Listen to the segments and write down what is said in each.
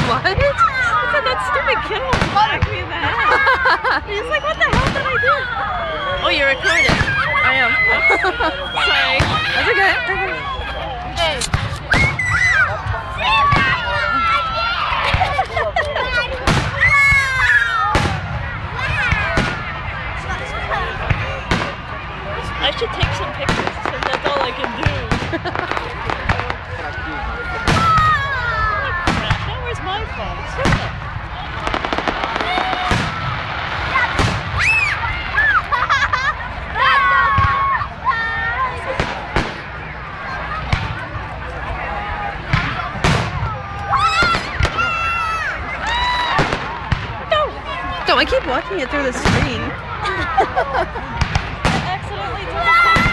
What? I said that stupid kid will whack me in the head. He's like, what the hell did I do? Oh, you're recording. I am. Sorry. That's okay. Hey. I should take some pictures because that's all I can do. Now where's my phone? Don't, I keep watching it through the screen. Accidentally took a picture.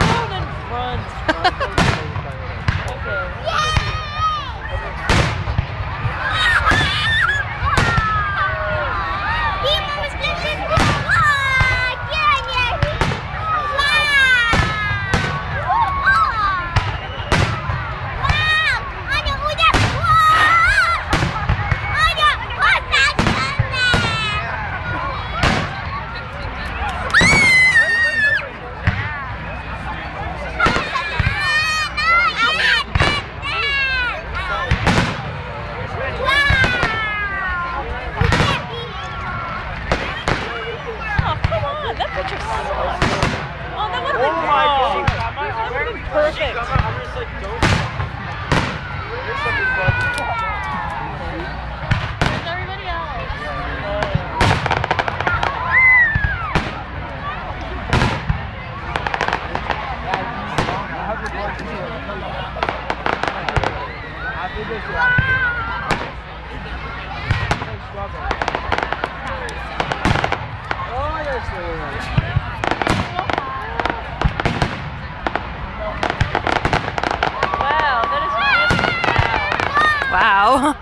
Down in front. Okay. Oh, come on. That picture sucks. Oh, that would have been that would have been perfect. Where's everybody else? Wow, that is really Wow.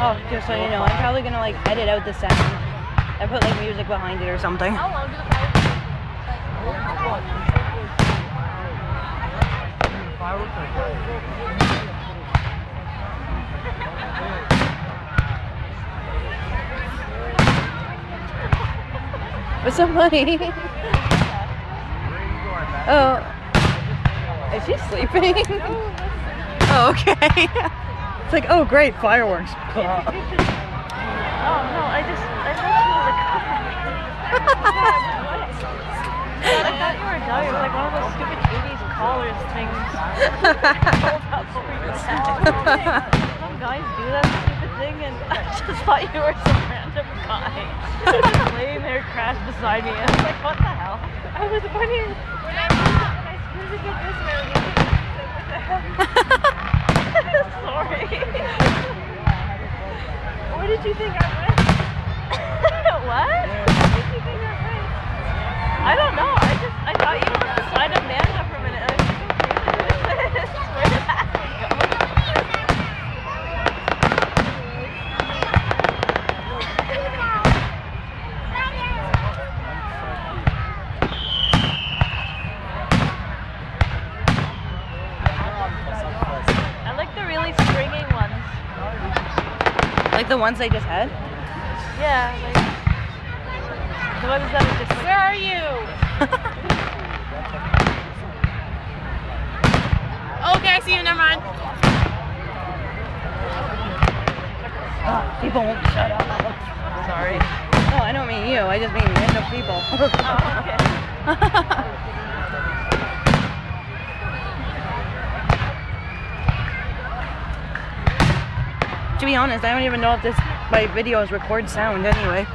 Oh, just so you know, I'm probably gonna like edit out the sound. I put like music behind it or something. How long do the fireworks What's so funny? Oh, is she sleeping? Oh, okay. It's like, oh great, fireworks. Oh no, I thought she was a cop. I thought you were a dog. It was like one of those stupid 80s collars things. Some guys do that stupid thing, and I just thought you were some random guy just laying there crashed beside me. I was like, what the hell? I was wondering. I screwed to get this man. What the hell? Sorry. Where did you think I went? What? Where did you think I went? I don't know. I thought you were beside Amanda for a minute. And I was like, where did that go? I like the really stringy ones. Like the ones they just had? Yeah, like the ones that are just like, where are you? Okay, I see you. Never mind. People won't shut up. Sorry. No, I don't mean you. I just mean random people. Oh, okay. To be honest, I don't even know if my videos record sound anyway.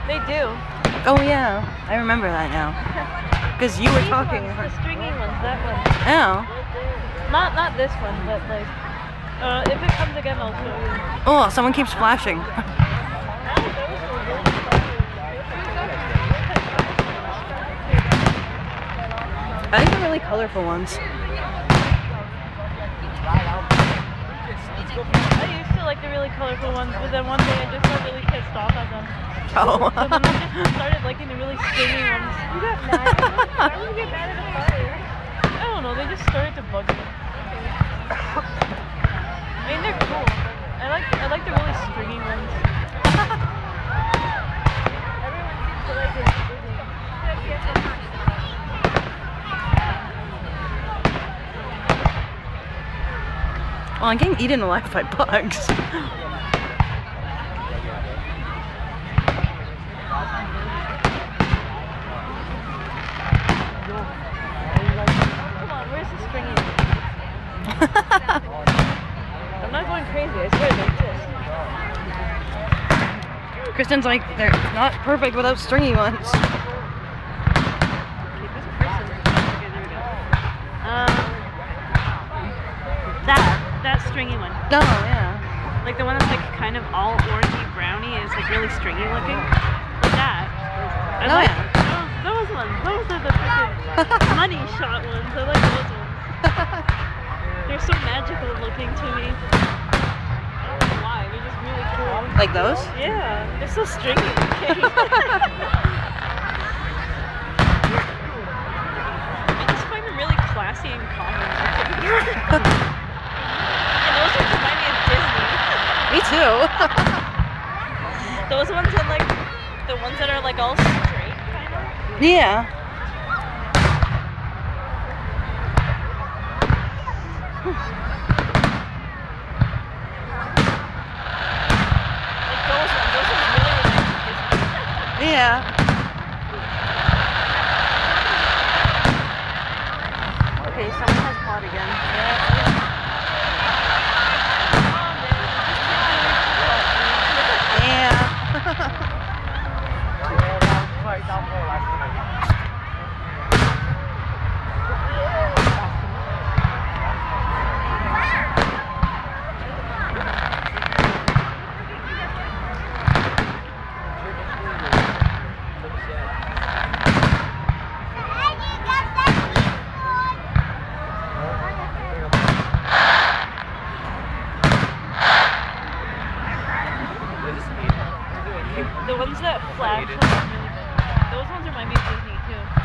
They do. Oh yeah, I remember that now. Because you were These talking. ones, the stringy ones, that one. Oh. Not this one, but like, if it comes again, I'll show you. Oh, someone keeps flashing. I like the really colorful ones. I used to like the really colorful ones, but then one day I just got really pissed off at them. Oh. So then I just started liking the really stringy ones. You got mad? Why would you get mad at a fire? I don't know, they just started to bug me. I mean, they're cool, but I like the really stringy ones. Everyone seems to like it. Well, I'm getting eaten alive by bugs. Come on, where's the stringy one? I'm not going crazy, I swear, they're just. Kristen's like, they're not perfect without stringy ones. Okay, this person. Okay, there we go. That stringy one. Oh, yeah. Like the one that's like kind of all orangey browny is like really stringy looking. Like that. I Oh, like yeah. those ones. Those are the freaking money shot ones. I like those ones. They're so magical looking to me. I don't know why. They're just really cool. Like those? Yeah, they're so stringy looking. I just find them really classy and common looking. And those ones remind me of Disney. Me too. Those ones are like the ones that are like all straight, kind of. Yeah. Like those ones really remind me of Disney. Yeah. Okay, someone has pot again. Yeah. The ones that flash are really good. Those ones remind me of Disney too.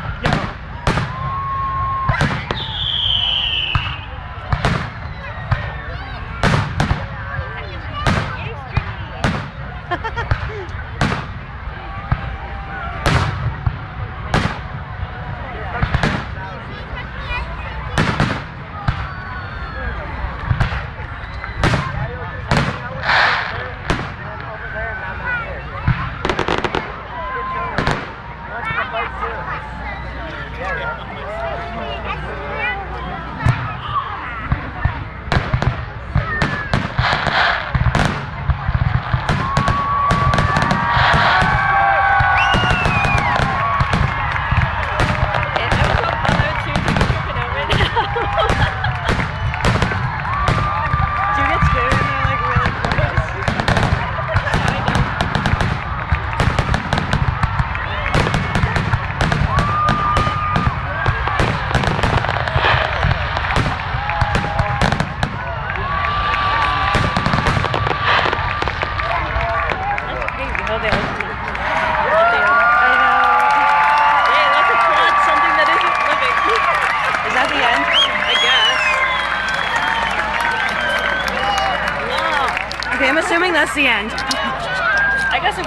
Okay, I'm assuming that's the end.